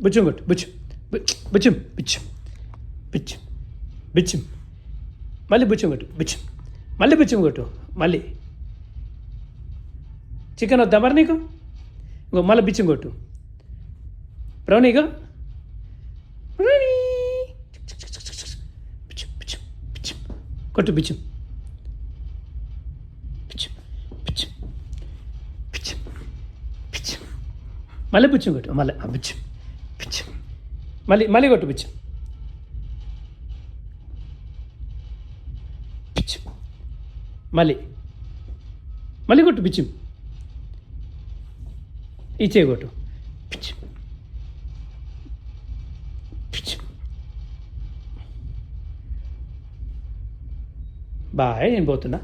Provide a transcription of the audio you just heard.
బుచ్చం కొట్టు బుచ్చం బుచ్చం బిచ్చం బిచ్చం బిచ్చం మళ్ళీ బుచ్చం కొట్టు బిచ్చం మళ్ళీ బుచ్చం కొట్టు మళ్ళీ చికెన్ వద్దా మరి నీకు ఇంకో మళ్ళీ బిచ్చం కొట్టు బ్రౌనీగా బిచ్చం బిచ్చం బిచ్చం కొట్టు బిచ్చం బిచ్చం బిచ్చం బిచ్చం బిచ్చం మళ్ళీ బిచ్చం కొట్టు మళ్ళీ బిచ్చం బిచ్చం మళ్ళీ మళ్ళీ కొట్టు బిచ్చం బిచ్చం మళ్ళీ మళ్ళీ కొట్టు బిచ్చం ఇచ్చే కొట్టు పిచ్చి పిచ్చి బాయ్ నేను పోతున్నా.